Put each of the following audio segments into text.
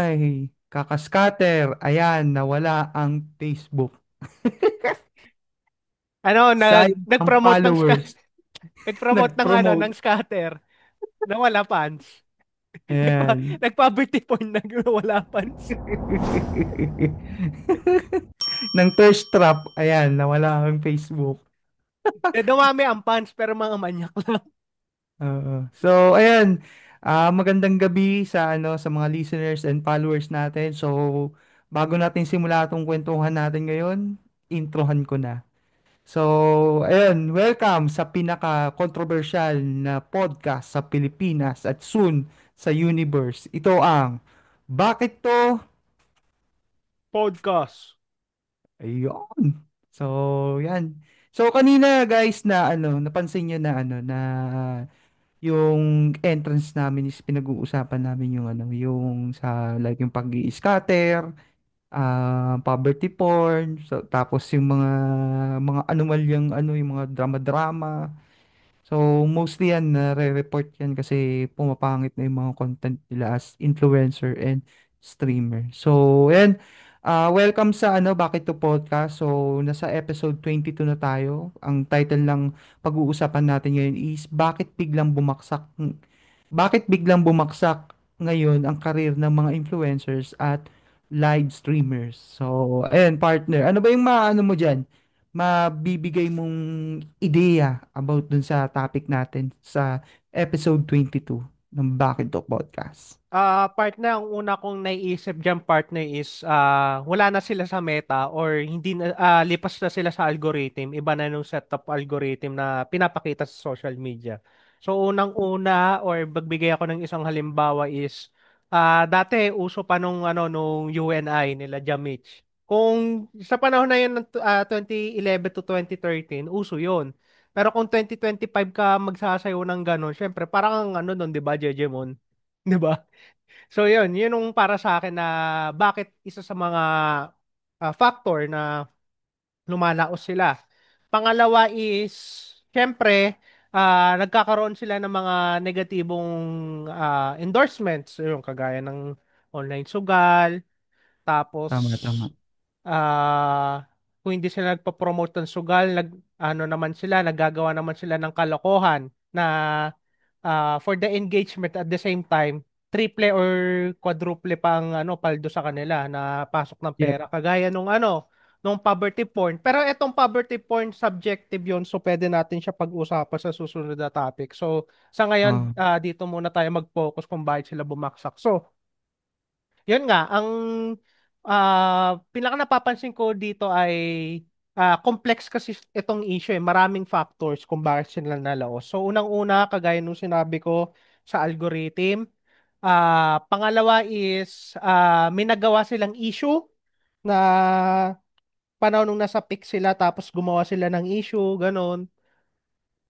Ay, kakascatter. Ayan, nawala ang Facebook. Ano, Sayang ang nag-promote ng followers. nag-promote ng ano, Nag-promote. ng scatter na wala fans. Ayan. Nagpa-birthday porn na wala fans. Ng thirst trap. Ayan, nawala ang Facebook. Dumami ang fans pero mga manyak lang. Oo. So, ayan. Magandang gabi sa sa mga listeners and followers natin. So, bago natin simula itong kwentuhan natin ngayon, introhan ko na. So, ayun, welcome sa pinaka-controversial na podcast sa Pilipinas at soon sa universe. Ito ang Bakit To? Podcast. Ayun. So, yan. So, kanina guys na napansin nyo na na yung entrance namin is pinag-uusapan namin yung yung sa like yung pag-i-scatter, poverty porn, so, tapos yung mga anomalyang yung mga drama-drama. So, mostly yan, nare-report yan kasi pumapangit na yung mga content nila as influencer and streamer. So, yan. Welcome sa Bakit to Podcast. So, nasa episode 22 na tayo. Ang title lang pag-uusapan natin ngayon is Bakit biglang bumagsak ngayon ang karir ng mga influencers at live streamers. So, ayan, partner. Ano ba yung maano mo dyan? Mabibigay mong ideya about dun sa topic natin sa episode 22 ng Bakit to Podcast. Partner, ang una kong naiisip dyan, partner, is wala na sila sa meta or hindi na, lipas na sila sa algorithm. Iba na nung setup algorithm na pinapakita sa social media. So, unang-una or magbigay ako ng isang halimbawa is dati uso pa nung, nung UNI nila Jamich. Kung sa panahon na yun ng 2011 to 2013, uso yun. Pero kung 2025 ka magsasayaw ng gano'n, syempre parang ang ano nun, 'di ba, Jejemon? 'Di ba? So yun yung para sa akin na bakit isa sa mga factor na lumalaos sila. Pangalawa is, syempre, nagkakaroon sila ng mga negatibong endorsements, yung kagaya ng online sugal, tapos Tama, tama. kung hindi sila nagpa-promote ng sugal, ano naman sila, naggagawa naman sila ng kalokohan na for the engagement at the same time, triple or quadruple pang paldo sa kanila na pasok ng Yep. pera. Kagaya nung poverty porn. Pero etong poverty porn subjective yon, so pwede natin siya pag-usapan sa susunod na topic. So sa ngayon, Ah, dito muna tayo mag-focus kung bakit sila bumaksak. So yun nga, ang pinaka napapansin ko dito ay complex kasi itong issue eh. Maraming factors kung bakit sila nalaos. So unang-una, kagaya nung sinabi ko sa algorithm. Pangalawa is may nagawa silang issue na panahon nung nasa peak sila tapos gumawa sila ng issue, ganon.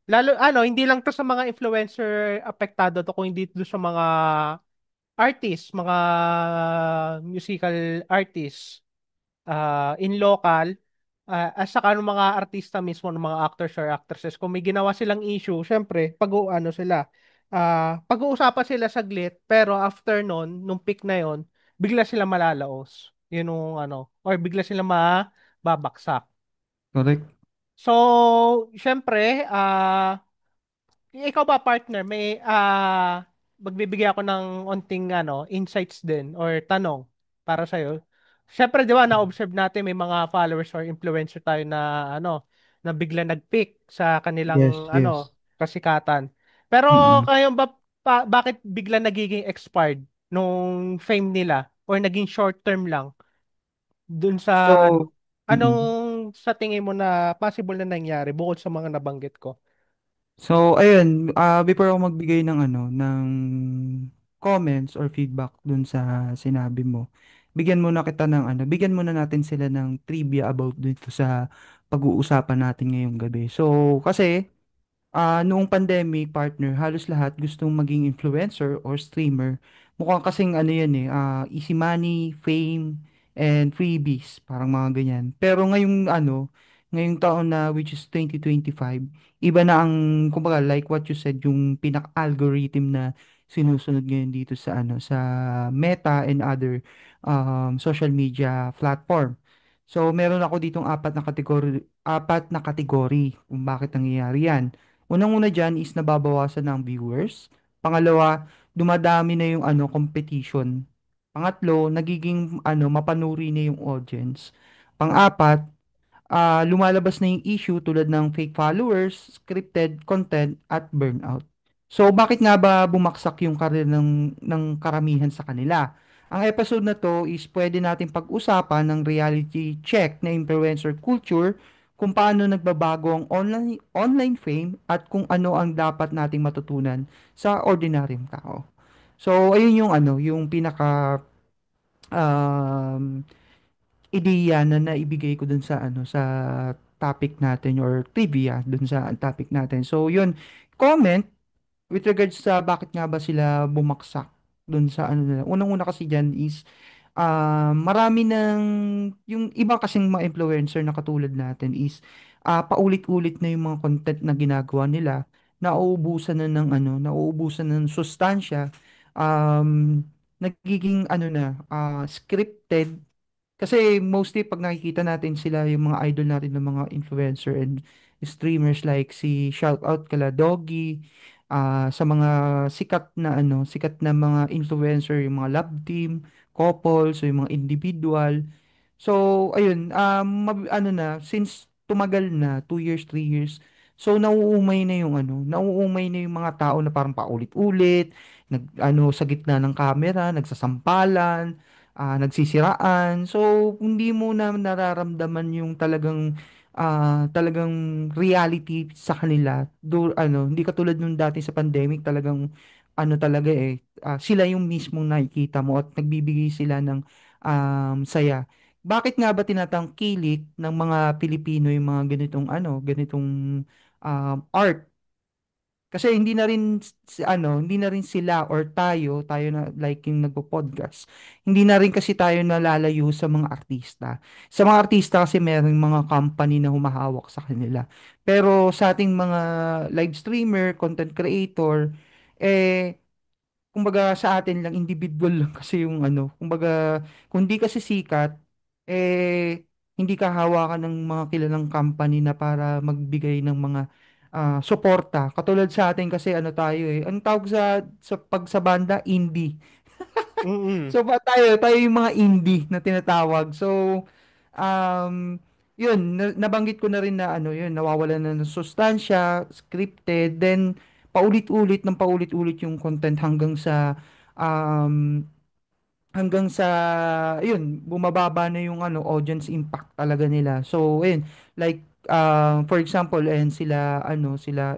Lalo, hindi lang to sa mga influencer apektado to, kung hindi to sa mga artists, mga musical artists in local, at saka ng mga artista mismo, ng mga actors or actresses, kung may ginawa silang issue, syempre, pag-uano sila, pag-uusapan sila saglit, pero after nun, nung peak na yon, bigla sila malalaos. Yun yung or bigla sila mababaksak. correct. So, syempre, ikaw ba partner, may magbibigay ako ng onting insights din or tanong para sa Syempre, 'di ba, na-observe natin may mga followers or influencer tayo na na bigla nag-peak sa Yes, kanilang yes. kasikatan. Pero Mm-mm. kayo ba bakit bigla nagiging expired nung fame nila or naging short term lang dun sa So, anong mm. sa tingin mo na possible na nangyari bukod sa mga nabanggit ko? So, ayun, before ako magbigay ng ng comments or feedback dun sa sinabi mo, bigyan muna natin sila ng trivia about dito sa pag-uusapan natin ngayong gabi. So, kasi noong pandemic, partner, halos lahat gustong maging influencer or streamer. Mukhang kasing yan easy money, fame, and freebies, parang mga ganyan. Pero ngayong taon na which is 2025, iba na ang, kumbaga, like what you said, yung pinaka-algorithm na sinusunod ngayon dito sa ano sa Meta and other social media platform. So meron ako ditong apat na kategory kung bakit nangyayari yan. Unang-una diyan is nababawasan ng viewers. Pangalawa, dumadami na yung ano competition. Pangatlo, nagiging ano mapanuri na yung audience. Pang-apat, lumalabas na yung issue tulad ng fake followers, scripted content, at burnout. So, bakit nga ba bumagsak yung karir ng karamihan sa kanila? Ang episode na to is pwede natin pag-usapan ng reality check na influencer culture, kung paano nagbabago ang online fame at kung ano ang dapat nating matutunan sa ordinaryong tao. So, ayun yung ano, yung pinaka um, ideya na naibigay ko dun sa ano sa topic natin or trivia dun sa topic natin. So yun, comment with regards sa bakit nga ba sila bumaksak dun sa ano nila. Unang-una kasi diyan is marami ng yung iba kasing mga influencer na katulad natin is paulit-ulit na yung mga content na ginagawa nila, nauubusan na ng ano, nauubusan ng sustansya, nagiging ano na, scripted kasi mostly pag nakikita natin sila, yung mga idol natin ng mga influencer and streamers like si Shoutout kala Doggy, sa mga sikat na mga influencer, yung mga love team, couples, so yung mga individual. So, ayun, ano na, since tumagal na, 2 years, 3 years, so nauumay na yung ano, nauumay na yung mga tao na parang paulit-ulit, sa gitna ng camera, nagsasampalan, nagsisiraan. So, hindi mo na nararamdaman yung talagang reality sa kanila. Hindi katulad nung dati sa pandemic, talagang ano talaga sila yung mismong nakikita mo at nagbibigay sila ng saya. Bakit nga ba tinatangkilik ng mga Pilipino yung mga ganitong art? Kasi hindi na rin sila or tayo na like yung nagpo-podcast. Hindi na rin kasi tayo nalalayo sa mga artista. Sa mga artista kasi merong mga company na humahawak sa kanila. Pero sa ating mga live streamer, content creator, eh kumbaga sa atin lang individual lang kasi yung ano, kumbaga kung di kasi sikat hindi ka hawakan ng mga kilalang company na para magbigay ng mga suporta. Katulad sa atin kasi ano tayo ang tawag sa banda indie. Mm-mm. So tayo yung mga indie na tinatawag. So yun nabanggit ko na rin na ano yun nawawalan na ng sustansya, scripted, then paulit-ulit yung content um, hanggang sa yun bumababa na yung ano audience impact talaga nila. So ayun, like for example, and sila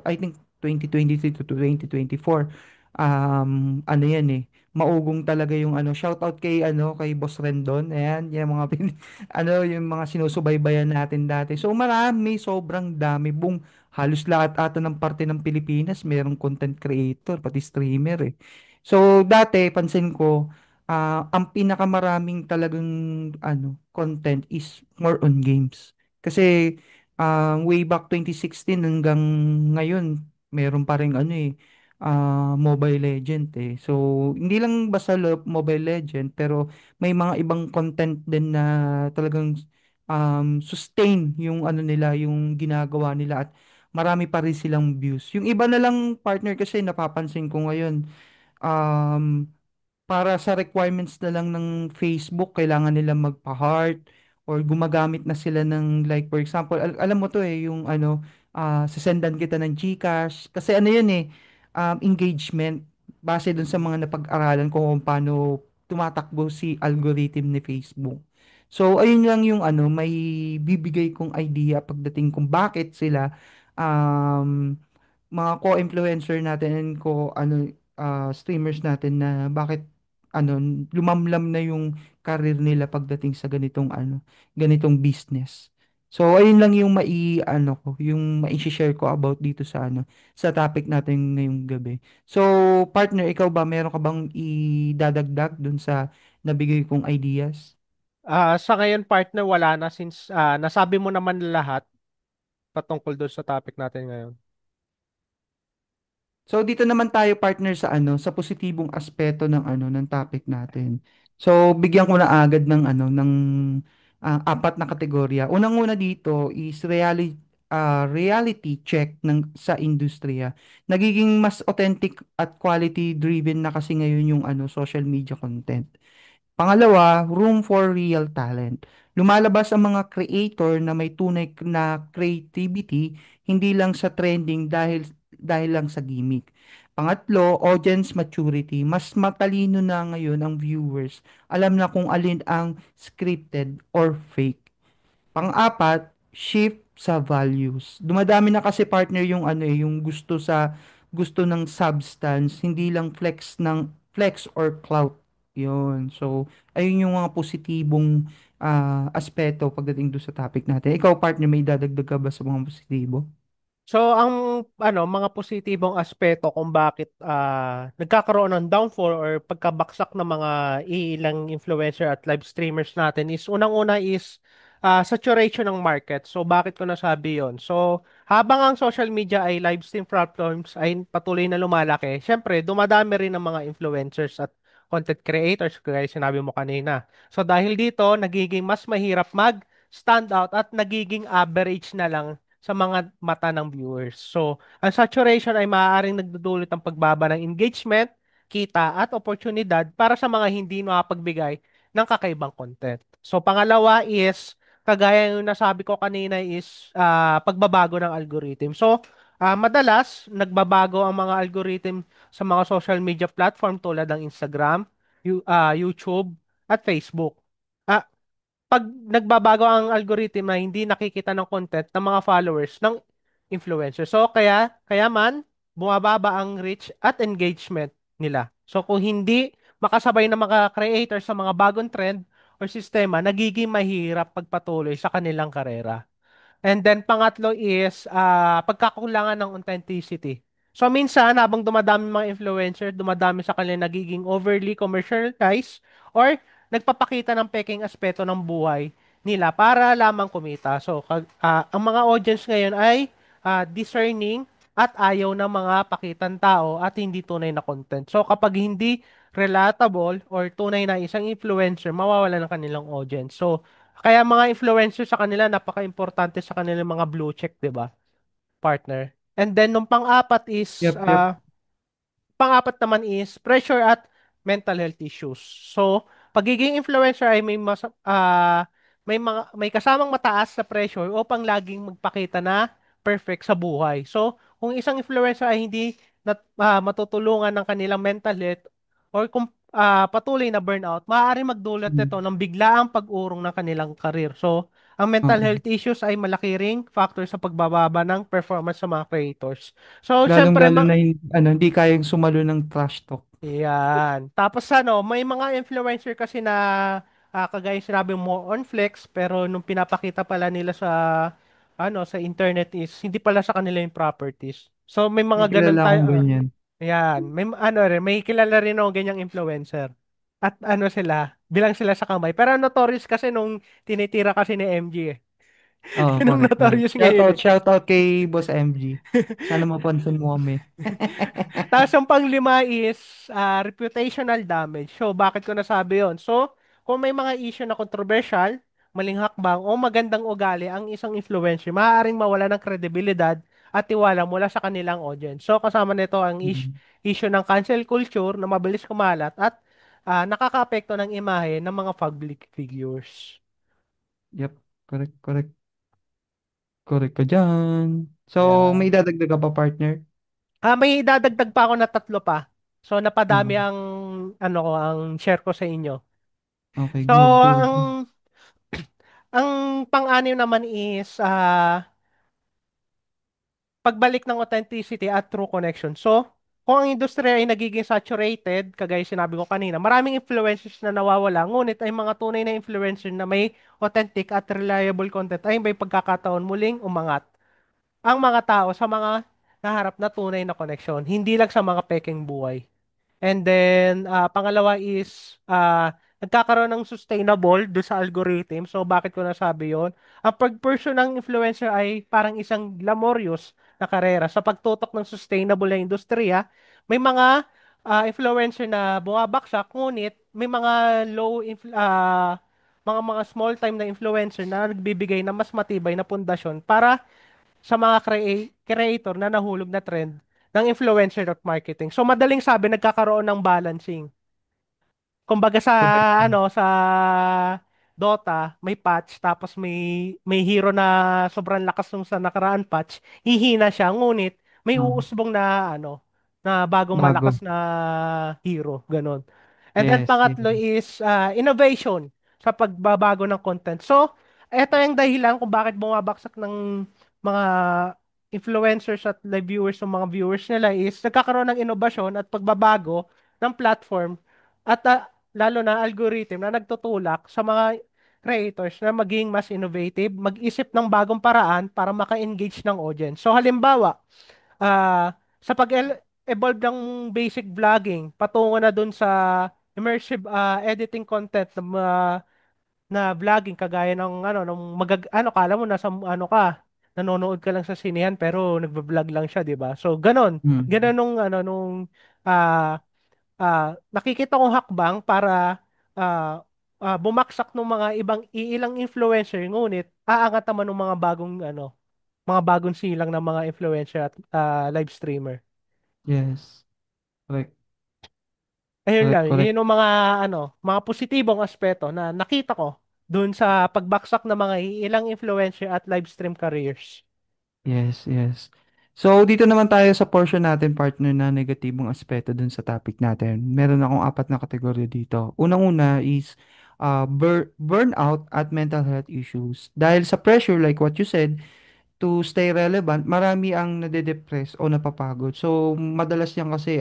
I think 2023 to 2024, ano yan maugong talaga yung ano, shout out kay Boss Rendon. Ayan, yung mga yung mga sinusubaybayan natin dati. So marami, sobrang dami, halos lahat ata ng parte ng Pilipinas merong content creator pati streamer So dati pansin ko, ang pinakamaraming talagang content is more on games. Kasi way back 2016 hanggang ngayon, meron pa ring Mobile Legend So, hindi lang basta Mobile Legend, pero may mga ibang content din na talagang sustain yung ano nila, yung ginagawa nila at marami pa rin silang views. Yung iba na lang partner kasi napapansin ko ngayon, um, para sa requirements na lang ng Facebook, kailangan nila magpa-heart or gumagamit na sila ng like for example, alam mo to yung sasendan kita ng GCash. Kasi ano yun engagement base dun sa mga napag-aralan ko kung paano tumatakbo si algorithm ni Facebook. So, ayun lang yung may bibigay kong idea pagdating kung bakit sila um, mga co-influencer natin and streamers natin na bakit ano lumamlam na yung career nila pagdating sa ganitong business. So ayun lang yung yung mai-share ko about dito sa topic natin ngayong gabi. So partner, ikaw ba meron ka bang idadagdag dun sa nabigay kong ideas? Sa ngayon, partner, wala na since nasabi mo naman lahat patungkol doon sa topic natin ngayon. So dito naman tayo partner sa ano, sa positibong aspeto ng ano ng topic natin. So bigyan ko na agad ng ano ng apat na kategorya. Unang-una dito is reality check ng sa industriya. Nagiging mas authentic at quality driven na kasi ngayon yung ano social media content. Pangalawa, room for real talent. Lumalabas ang mga creator na may tunay na creativity, hindi lang sa trending dahil lang sa gimmick. Pangatlo, audience maturity. Mas matalino na ngayon ang viewers. Alam na kung alin ang scripted or fake. Pang-apat, shift sa values. Dumadami na kasi partner yung ano yung gusto ng substance, hindi lang flex or clout. 'Yon. So, ayun yung mga positibong aspeto pagdating do sa topic natin. Ikaw partner, may dadagdag ka ba sa mga positibo? So, ang mga positibong aspeto kung bakit nagkakaroon ng downfall or pagkabaksak ng mga ilang influencer at live streamers natin is unang-una is saturation ng market. So, bakit ko nasabi yon? So, habang ang social media ay live stream platforms ay patuloy na lumalaki, syempre, dumadami rin ang mga influencers at content creators, kaya sinabi mo kanina. So, dahil dito, nagiging mas mahirap mag-stand out at nagiging average na lang sa mga mata ng viewers. So, ang saturation ay maaaring nagdudulot ng pagbaba ng engagement, kita at oportunidad para sa mga hindi makapagbigay ng kakaibang content. So, pangalawa is, kagaya yung nasabi ko kanina is pagbabago ng algorithm. So, madalas, nagbabago ang mga algorithm sa mga social media platform tulad ng Instagram, YouTube, at Facebook. Ah, Pag nagbabago ang algorithm na hindi nakikita ng content ng mga followers ng influencer. So kaya man bumababa ang reach at engagement nila. So kung hindi makasabay ng mga creators sa mga bagong trend or sistema, nagiging mahirap pagpatuloy sa kanilang karera. And then pangatlo is pagkakulangan ng authenticity. So minsan habang dumadami mga influencer, dumadami sa kanila nagiging overly commercialized or nagpapakita ng peking aspeto ng buhay nila para lamang kumita. So ang mga audience ngayon ay discerning at ayaw ng mga pakitang tao at hindi tunay na content. So kapag hindi relatable or tunay na isang influencer, mawawala ng kanilang audience. So kaya mga influencer sa kanila, napaka-importante sa kanilang mga blue check, 'di ba, partner? And then nung pang-apat is Yep, yep. naman is pressure at mental health issues. So, pagiging influencer ay may kasamang mataas sa pressure upang laging magpakita na perfect sa buhay. So, kung isang influencer ay hindi matutulungan ng kanilang mental health or kung patuloy na burnout, maaari magdulot nito Mm. ng biglaang pag-urong ng kanilang karir. So, ang mental Oo. health issues ay malaki ring factor sa pagbababa ng performance sa mga creators. So, syempre, Lalong-lalo na hindi kayang sumalo ng trash talk. yan. Tapos may mga influencer kasi na kagaya sinabi mo on flex pero nung pinapakita pala nila sa internet is hindi pala sa kanila yung properties. So may May mga ganun kilala tayo. akong ganyan. Yan, may kilala rin ako ganyang influencer. At bilang sila sa kamay. Pero notorious kasi nung tinitira kasi ni MG eh. Oo, Yun ang correct, correct. notorious ngayon eh. Shout out kay Boss MG. Sana mapansin mo kami. Tapos ang panglima is reputational damage. So, bakit ko nasabi yon? So, kung may mga issue na controversial, maling hakbang o magandang ugali ang isang influencer, maaaring mawala ng kredibilidad at tiwala mula sa kanilang audience. So, kasama nito ang Mm. issue ng cancel culture na mabilis kumalat at nakakaapekto ng imahe ng mga public figures. Yep, correct, correct. Correct ka dyan. So, Yeah. may dadagdag ka pa, partner? May dadagdag pa ako na tatlo pa. So, napadami Okay. ang share ko sa inyo. Okay, So, go, go. ang pang-anim naman is pagbalik ng authenticity at true connection. So, kung ang industriya ay nagiging saturated, kagaya sinabi ko kanina, maraming influencers na nawawala, ngunit ay mga tunay na influencer na may authentic at reliable content ay may pagkakataon muling umangat ang mga tao sa mga naharap na tunay na connection, hindi lang sa mga pekeng buhay. And then, pangalawa is, nagkakaroon ng sustainable do sa algorithm. So, bakit ko nasabi yon? Ang pag-person ng influencer ay parang isang glamorous na karera sa pagtutok ng sustainable na industriya. May mga influencer na bumabaksak, ngunit may mga mga small time na influencer na nagbibigay ng mas matibay na pundasyon para sa mga creator na nahulog na trend ng influencer at marketing. So madaling sabi, nagkakaroon ng balancing. Kumbaga sa Correct. sa Dota, may patch tapos may hero na sobrang lakas nung sa nakaraan patch, hihina siya ngunit may Ah, uusbong na na bagong bago. malakas na hero, ganun. And then Yes, pangatlo yes. is innovation sa pagbabago ng content. So, ito yung dahilan kung bakit bumabaksak ng mga influencers at live viewers ng mga viewers nila is nagkakaroon ng inobasyon at pagbabago ng platform at lalo na algorithm na nagtutulak sa mga creators na maging mas innovative, mag-isip ng bagong paraan para maka-engage ng audience. So halimbawa, sa pag-evolve ng basic vlogging, patungo na dun sa immersive editing content na vlogging kagaya ng kala mo nasa nanonood ka lang sa sinehan pero nagvo-vlog lang siya, 'di ba? So ganon. Mm. Ganon ah nakikita kong hakbang para bumaksak ng mga ibang iilang influencer ngunit aangat naman ng mga bagong silang ng mga influencer at live streamer. Yes. Correct. Ayun Correct, lang, correct. yun yung mga positibong aspeto na nakita ko dun sa pagbaksak ng mga iilang influencer at live stream careers. Yes, yes. So, dito naman tayo sa portion natin, partner, na negatibong aspeto dun sa topic natin. Meron akong apat na kategorya dito. Unang-una is burnout at mental health issues. Dahil sa pressure, like what you said, to stay relevant, marami ang nade-depress o napapagod. So, madalas yan kasi,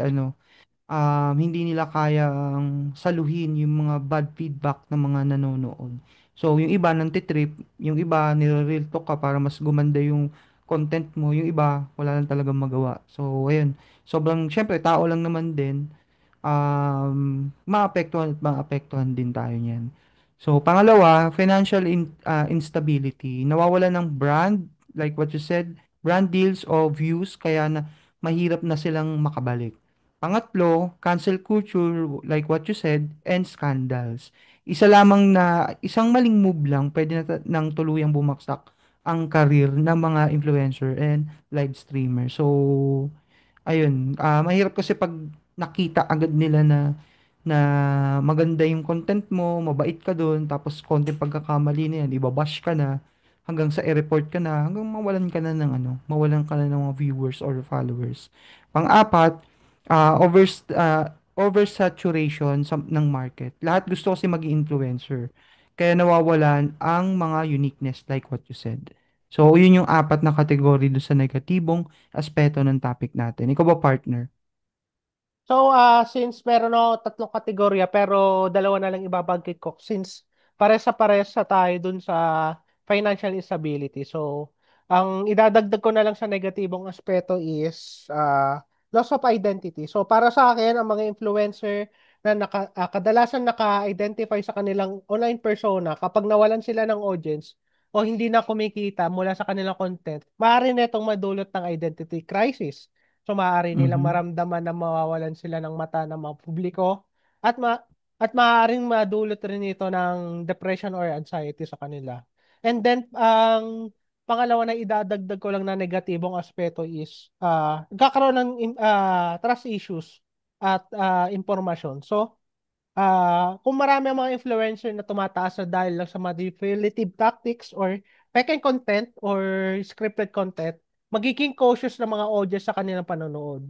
hindi nila kayang saluhin yung mga bad feedback ng mga nanonood. So, yung iba nantitrip, yung iba nire-real talk ka para mas gumanda yung content mo, yung iba wala lang talagang magawa. So, ayun. Sobrang, syempre, tao lang naman din, maapektuhan at maapektuhan din tayo niyan. So, pangalawa, financial instability. Nawawalan ng brand, like what you said, brand deals o views, kaya na mahirap na silang makabalik. Pangatlo, cancel culture, like what you said, and scandals. Isang maling move lang, pwede nang tuluyang bumaksak ang career ng mga influencer and live streamer. So, ayun, mahirap kasi pag nakita agad nila na maganda yung content mo, mabait ka doon, tapos konting pagkakamali na yan, ibabash ka na, hanggang sa i-report ka na, hanggang mawalan ka na ng mga viewers or followers. Pang-apat, oversaturation ng market. Lahat gusto kasi maging influencer. Kaya nawawalan ang mga uniqueness like what you said. So, yun yung apat na kategory do sa negatibong aspeto ng topic natin. Ikaw ba, partner? So, since meron ako tatlong kategorya pero dalawa na lang ibabanggit ko since pares sa tayo dun sa financial instability. So, ang idadagdag ko na lang sa negatibong aspeto is loss of identity. So, para sa akin, ang mga influencer na kadalasan naka-identify sa kanilang online persona kapag nawalan sila ng audience o hindi na kumikita mula sa kanilang content, maaari na itong madulot ng identity crisis. So maaari nilang Mhm. maramdaman na mawawalan sila ng mata ng mga publiko at at maaaring madulot rin ito ng depression or anxiety sa kanila. And then ang pangalawa na idadagdag ko lang na negatibong aspeto is nagkakaroon ng trust issues at impormasyon. So kung marami ang mga influencer na tumataas na dahil lang sa manipulative tactics or peke content or scripted content, magiging cautious ng mga audience sa kanilang panonood.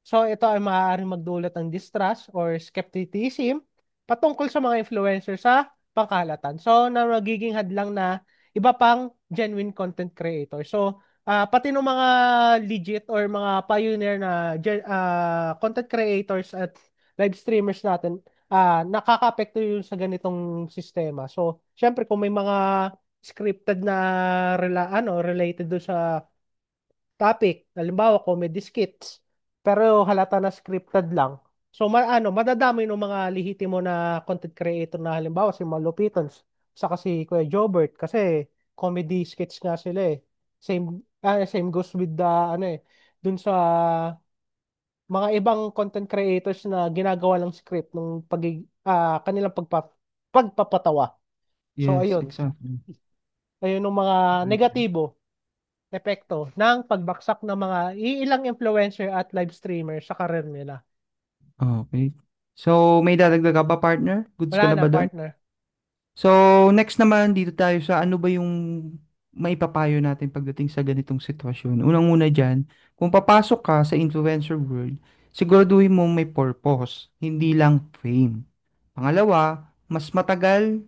So ito ay maaaring magdulot ng distrust or skepticism patungkol sa mga influencer sa pangkalahatan. So na magiging hadlang na iba pang genuine content creator. So pati ng mga legit or mga pioneer na content creators at live streamers natin nakaka-apekto yun sa ganitong sistema. So, syempre kung may mga scripted na related do sa topic, halimbawa comedy skits, pero halata na scripted lang. So, madadami ng mga lihitimo na content creator na halimbawa si Malupitons, saka si Kuya Jobert kasi comedy skits nga sila eh. Same Same goes with the ano eh, dun sa mga ibang content creators na ginagawa ng script ng kanilang pagpapatawa. So Yes, ayun, exactly. ayun yung mga negatibo epekto ng pagbaksak ng mga iilang influencer at live streamer sa karir nila. Okay. So, may dadagdag ka pa, partner? Goods ka Wala na na, ba doon? partner. So, next naman, dito tayo sa ano ba yung maipapayo natin pagdating sa ganitong sitwasyon. Unang-una dyan, kung papasok ka sa influencer world, siguraduhin mo may purpose, hindi lang fame. Pangalawa, matagal,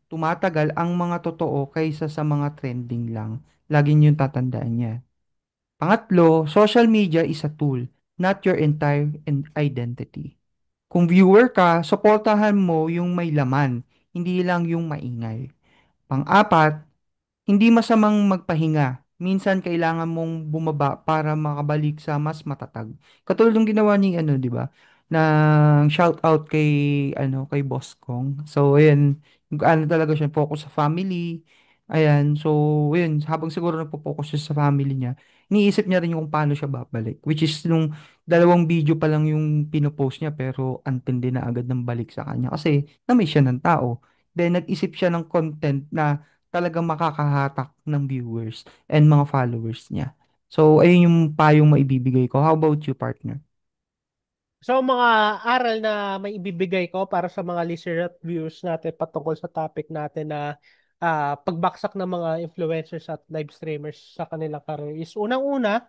tumatagal ang mga totoo kaysa sa mga trending lang. Lagi niyong tatandaan yan. Pangatlo, social media is a tool, not your entire identity. Kung viewer ka, suportahan mo yung may laman, hindi lang yung maingay. Pang-apat, hindi masamang magpahinga. Minsan kailangan mong bumaba para makabalik sa mas matatag. Katulad ng ginawa ni ano, 'di ba? Nang shout out kay Boss Kong. So, ayan, ano talaga siya focus sa family. Ayan, so, ayun, habang siguro nagpo-focus siya sa family niya, iniisip niya rin yung kung paano siya babalik. Which is nung dalawang video pa lang yung pinopost niya pero antindi na agad ng balik sa kanya kasi na-miss siya ng tao. Then, nag-isip siya ng content na talagang makakahatak ng viewers and mga followers niya. So, ayun yung payong maibibigay ko. How about you, partner? So, mga aral na may ibibigay ko para sa mga listener at viewers natin patungkol sa topic natin na pagbaksak ng mga influencers at live streamers sa kanilang career is unang-una,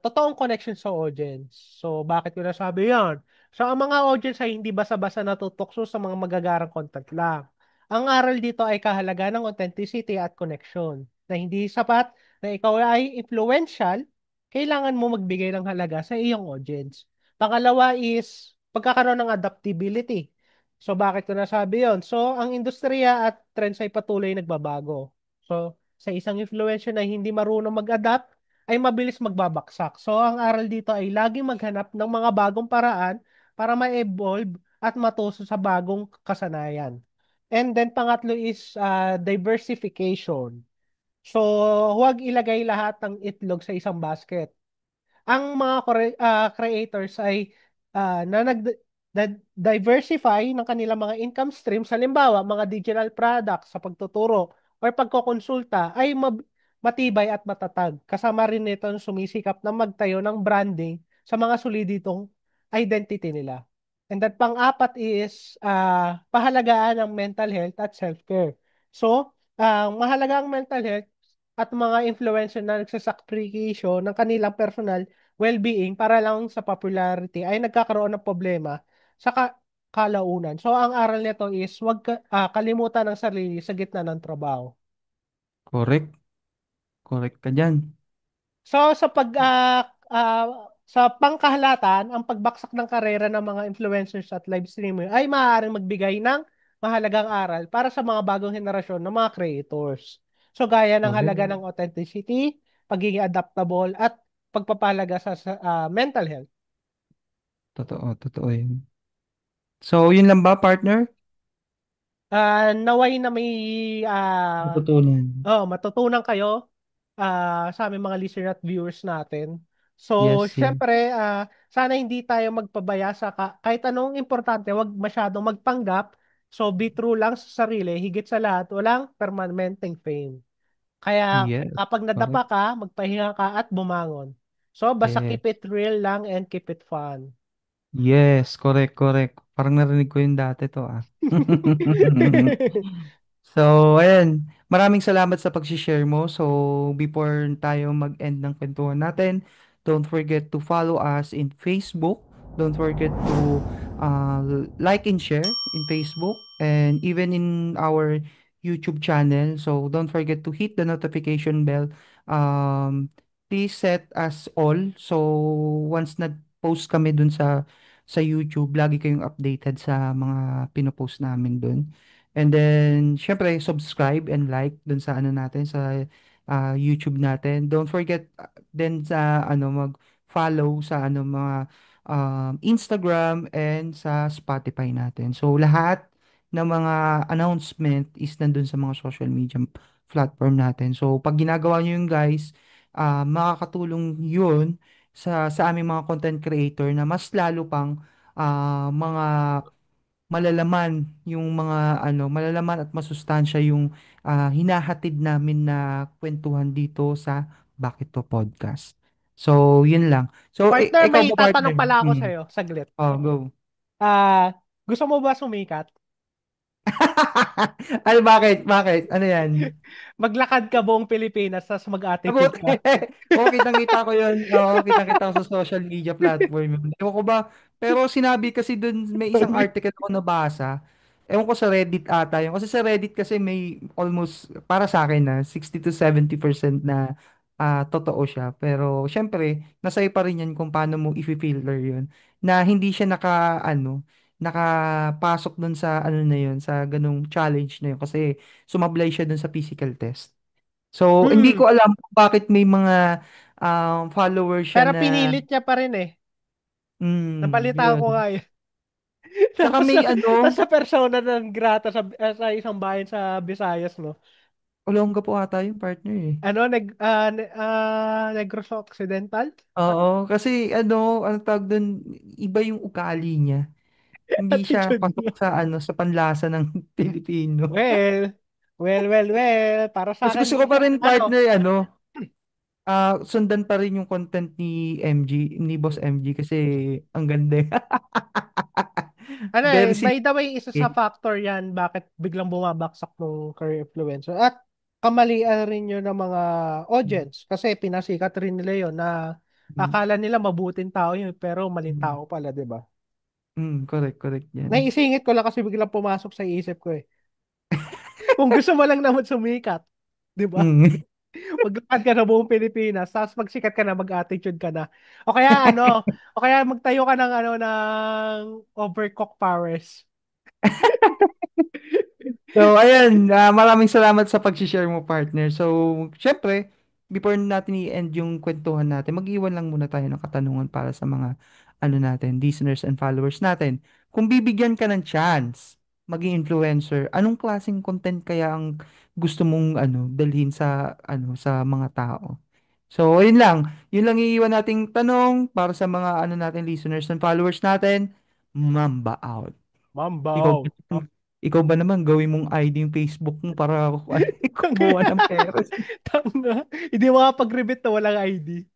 totoong connection sa audience. So, bakit ko nasabi yan? So, ang mga audience ay hindi basta-basta natutokso sa mga magagarang content lang. Ang aral dito ay kahalagaan ng authenticity at connection na hindi sapat na ikaw ay influential, kailangan mo magbigay ng halaga sa iyong audience. Pangalawa is pagkakaroon ng adaptability. So bakit ko nasabi yon? So ang industriya at trends ay patuloy nagbabago. So sa isang influencer na hindi marunong mag-adapt, ay mabilis magbabaksak. So ang aral dito ay laging maghanap ng mga bagong paraan para ma-evolve at matuso sa bagong kasanayan. And then pangatlo is diversification. So huwag ilagay lahat ng itlog sa isang basket. Ang mga creators ay diversify ng kanilang mga income streams, halimbawa mga digital products sa pagtuturo or pagkokonsulta ay matibay at matatag. Kasama rin nito ang sumisikap na magtayo ng branding sa mga soliditong identity nila. And that pang-apat is pahalagaan ng mental health at self-care. So, mahalaga ang mental health at mga influencer na nagsasakripisyo ng kanilang personal well-being para lang sa popularity ay nagkakaroon ng problema sa kalaunan. So, ang aral nito is kalimutan ng sarili sa gitna ng trabaho. Correct. Correct ka dyan. So, sa pangkahalatan, ang pagbaksak ng karera ng mga influencers at live streamer ay maaaring magbigay ng mahalagang aral para sa mga bagong henerasyon ng mga creators. So, gaya ng halaga Correct. ng authenticity, pagiging adaptable, at pagpapalaga sa mental health. Totoo, totoo yun. So, yun lang ba, partner? Naway na may Natutunan. matutunan kayo sa aming mga listener at viewers natin. So, Yes, yes. syempre, sana hindi tayo magpabaya kahit anong importante, wag masyadong magpanggap. So, be true lang sa sarili, higit sa lahat, walang permanenteng fame. Kaya Yes. kapag nadapa Correct. ka, magpahinga ka at bumangon. So, basta keep Yes. it real lang and keep it fun. Yes, correct, correct. Parang narinig ko yung dati to, ah. So, ayan. Maraming salamat sa pag-share mo. So, before tayo mag-end ng kwentuhan natin, don't forget to follow us in Facebook. Don't forget to uh, like and share in Facebook and even in our YouTube channel. So, don't forget to hit the notification bell. Um, Please set as all. So, once nag-post kami dun sa YouTube, lagi kayong updated sa mga pinopost namin dun. And then, syempre, subscribe and like dun sa ano natin, sa YouTube natin. Don't forget din sa mag-follow sa mga Instagram and sa Spotify natin. So, lahat na mga announcement is nandun sa mga social media platform natin. So, pag ginagawa nyo yun guys, makakatulong yun sa aming mga content creator na mas lalo pang mga malalaman yung mga malalaman at masustansya yung hinahatid namin na kwentuhan dito sa Bakit To Podcast. So, yun lang. So, Partner, ikaw may ba tatanong partner? pala ako Hmm. sa'yo. Saglit. Oh, go. Gusto mo ba sumikat? Ano, bakit? Bakit? Ano yan? Maglakad ka buong Pilipinas, tapos mag-attitude Mabuti. ka. Oo, kitang-kita ko yun. Oo, kitang-kita ko sa social media platform yun. Ewan ko ba, pero sinabi kasi dun, may isang article ako nabasa. Ewan ko sa Reddit ata yun. Kasi sa Reddit kasi may almost, para sa akin na, 60 to 70% na totoo siya. Pero, syempre, nasa iyo pa rin yan kung paano mo i-filter yun. Na hindi siya nakapasok dun sa, na yun, sa ganung challenge na yun. Kasi, sumablay siya dun sa physical test. So, hindi Hmm. ko alam kung bakit may mga followers siya Pero na, pinilit niya pa rin eh. Napalitaan ko yun. nga eh. Tsaka Tapos, may tapos sa persona ng grata sa isang bayan sa Visayas, no? Olongga po ata yung partner eh. Ano, Negros Occidental? Oo, kasi ang tawag doon, iba yung ugali niya. Hindi siya Attitude pasok niya. sa sa panlasa ng Pilipino. Well, well. Para sa Mas gusto ko akin, pa rin ano, partner, sundan pa rin yung content ni MG, ni Boss MG kasi ang ganda. Very by simple. the way, isa sa factor yan bakit biglang bumabaksak ng career influencer. At kamalian rin yun ng mga audience kasi pinasikat rin nila yun na akala nila mabuting tao yun pero maling tao pala, di ba? Correct, correct yan. Naisingit ko lang kasi biglang pumasok sa isip ko eh. Kung gusto mo lang naman sumikat, di ba? Mm. Maglakad ka na buong Pilipinas, tapos magsikat ka na, mag-attitude ka na. O kaya o kaya magtayo ka ng overcook powers. So, ayan, maraming salamat sa pag-share mo, partner. So, syempre, before natin i-end yung kwentuhan natin, mag-iwan lang muna tayo ng katanungan para sa mga, natin, listeners and followers natin. Kung bibigyan ka ng chance, maging influencer, anong klaseng content kaya ang gusto mong, dalhin sa, sa mga tao? So, ayun lang. Yun lang iiwan nating tanong para sa mga, natin, listeners and followers natin. Mamba out. Ikaw ba Mambaw. naman, ikaw ba naman gawin mong ID yung Facebook mo para kumuha ng pera? Tanga. Hindi makapag-rebit na walang ID.